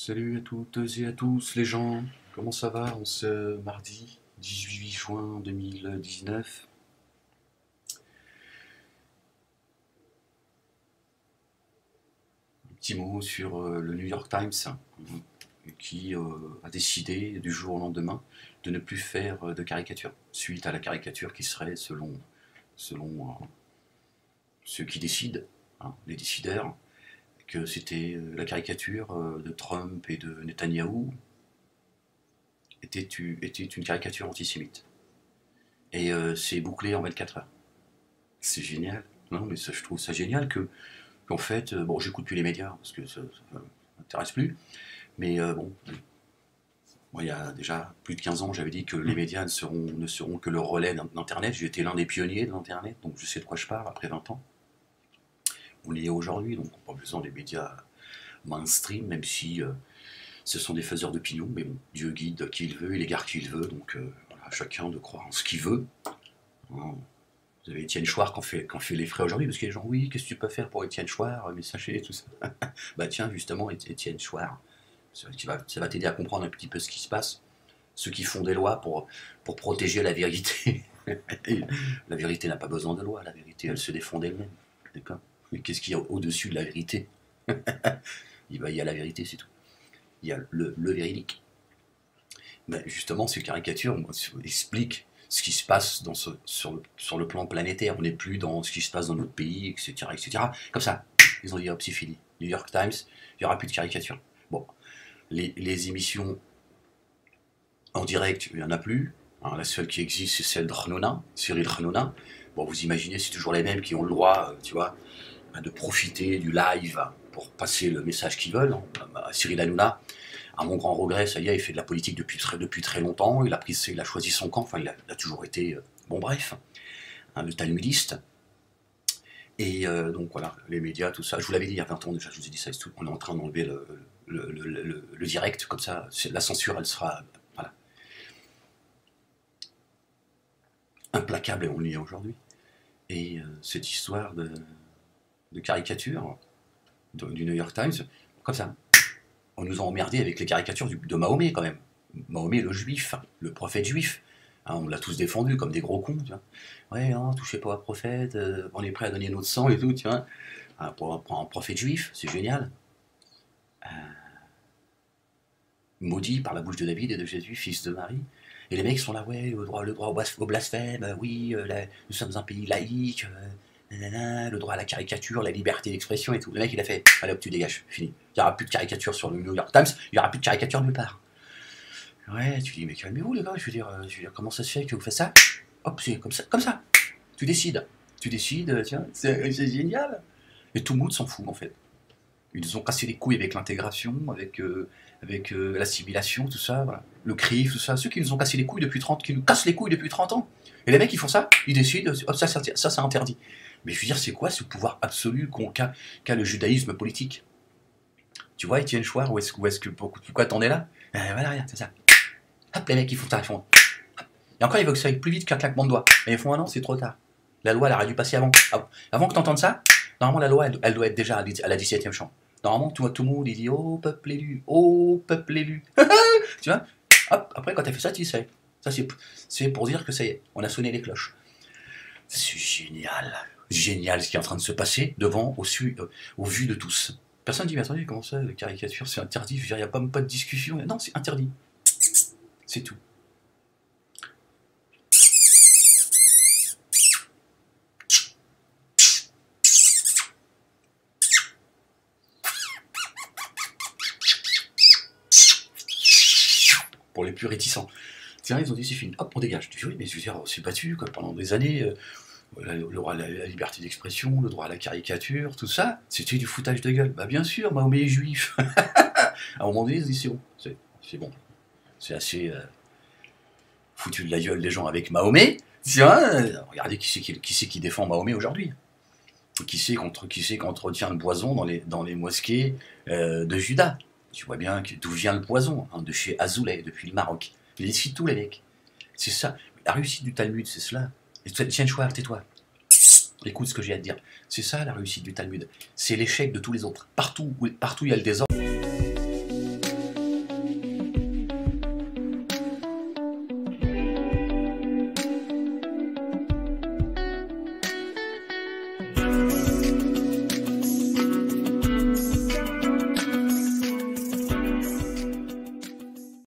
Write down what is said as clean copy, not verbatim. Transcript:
Salut à toutes et à tous les gens, comment ça va en ce mardi 18 juin 2019? Un petit mot sur le New York Times qui a décidé du jour au lendemain de ne plus faire de caricature, suite à la caricature qui serait selon ceux qui décident, hein, les décideurs, que c'était la caricature de Trump et de Netanyahou était une caricature antisémite. Et c'est bouclé en 24 heures. C'est génial. Non, mais ça, je trouve ça génial qu'en fait, bon, j'écoute plus les médias parce que ça m'intéresse plus, mais bon, moi, il y a déjà plus de 15 ans, j'avais dit que les médias ne seront que le relais d'Internet. J'ai été l'un des pionniers de l'Internet, donc je sais de quoi je parle après 20 ans. On y est aujourd'hui, donc on n'a pas besoin des médias mainstream, même si ce sont des faiseurs d'opinion, mais bon, Dieu guide qui il veut, il égare qui il veut, donc voilà, chacun de croire en ce qu'il veut. Hein. Vous avez Étienne Chouard qui en fait les frais aujourd'hui, parce qu'il y a des gens, oui, qu'est-ce que tu peux faire pour Étienne Chouard, messager, tout ça. Bah tiens, justement, Étienne Chouard, ça va t'aider à comprendre un petit peu ce qui se passe. Ceux qui font des lois pour protéger la vérité. La vérité n'a pas besoin de loi, la vérité, elle se défend d'elle-même. D'accord? Qu'est-ce qu'il y a au-dessus de la vérité? Il y a la vérité, c'est tout. Il y a le véridique. Ben justement, ces caricatures expliquent ce qui se passe sur le plan planétaire. On n'est plus dans ce qui se passe dans notre pays, etc., etc. Comme ça, ils ont dit, hop, c'est fini. New York Times, il n'y aura plus de caricatures. Bon, les émissions en direct, il n'y en a plus. Hein, la seule qui existe, c'est celle de Hanouna, Cyril Hanouna. Bon, vous imaginez, c'est toujours les mêmes qui ont le droit, tu vois, de profiter du live pour passer le message qu'ils veulent. Cyril Hanouna, à mon grand regret, ça y est, il fait de la politique depuis très longtemps, il a choisi son camp, enfin il a toujours été, bon bref, hein, le talmudiste. Et donc voilà, les médias, tout ça, je vous l'avais dit il y a 20 ans déjà, je vous ai dit ça, tout. On est en train d'enlever le direct, comme ça, la censure, elle sera, voilà, implacable, et on y est aujourd'hui. Et cette histoire de caricature du New York Times, comme ça, on nous a emmerdé avec les caricatures de Mahomet quand même. Mahomet le juif, le prophète juif. Hein, on l'a tous défendu comme des gros cons, tu vois. Ouais, hein, touchez pas au prophète, on est prêt à donner notre sang et tout, tu vois. Hein, pour un prophète juif, c'est génial. Maudit par la bouche de David et de Jésus, fils de Marie. Et les mecs sont là, ouais, le droit au blasphème, oui, nous sommes un pays laïque, le droit à la caricature, la liberté d'expression et tout. Le mec, il a fait, allez hop, tu dégages, fini. Il n'y aura plus de caricature sur le New York Times, il n'y aura plus de caricature nulle part. Ouais, tu dis, mais calmez-vous les gars, je veux dire, comment ça se fait que vous faites ça? Hop, c'est comme ça. Tu décides, tiens, c'est génial. Et tout le monde s'en fout en fait. Ils nous ont cassé les couilles avec l'intégration, avec l'assimilation, tout ça, voilà. Le CRIF, tout ça. Ceux qui nous ont cassé les couilles depuis 30, qui nous cassent les couilles depuis 30 ans. Et les mecs, ils font ça, ils décident, hop, ça c'est interdit. Mais je veux dire, c'est quoi ce pouvoir absolu qu'a le judaïsme politique? Tu vois, Étienne Chouard, pourquoi t'en es là? Voilà, regarde, c'est ça. Hop, les mecs, ils font ça, ils font. Et encore, ils veulent que ça aille plus vite qu'un claquement de doigts. Mais ils font, ah non, c'est trop tard. La loi, elle aurait dû passer avant. Avant que t'entendes ça, normalement, la loi, elle doit être déjà à la 17e chambre. Normalement, tout le monde, il dit, oh, peuple élu, oh, peuple élu. Tu vois? Hop, après, quand t'as fait ça, tu sais. Ça, c'est pour dire que ça y est, on a sonné les cloches. C'est génial. Génial ce qui est en train de se passer devant, au vu de tous. Personne ne dit, mais attendez, comment ça, la caricature, c'est interdit? Je veux dire, il n'y a pas de discussion. Non, c'est interdit. C'est tout. Pour les plus réticents. Tiens, ils ont dit c'est fini, hop, on dégage. Tu dis oui, mais je veux dire, on s'est battu quoi, pendant des années, le droit à la liberté d'expression, le droit à la caricature, tout ça, c'était du foutage de gueule. Bah bien sûr, Mahomet est juif. À un moment donné, ils se disent c'est bon, c'est assez foutu de la gueule des gens avec Mahomet. Tiens, regardez qui c'est qui défend Mahomet aujourd'hui. Qui c'est qu'entretient le poison dans les mosquées de Juda. Tu vois bien d'où vient le poison, hein, de chez Azoulay, depuis le Maroc. Il décide tout, les mecs. C'est ça. La réussite du Talmud, c'est cela. Et tiens, Chouard, tais-toi. Écoute ce que j'ai à te dire. C'est ça, la réussite du Talmud. C'est l'échec de tous les autres. Partout où il y a le désordre.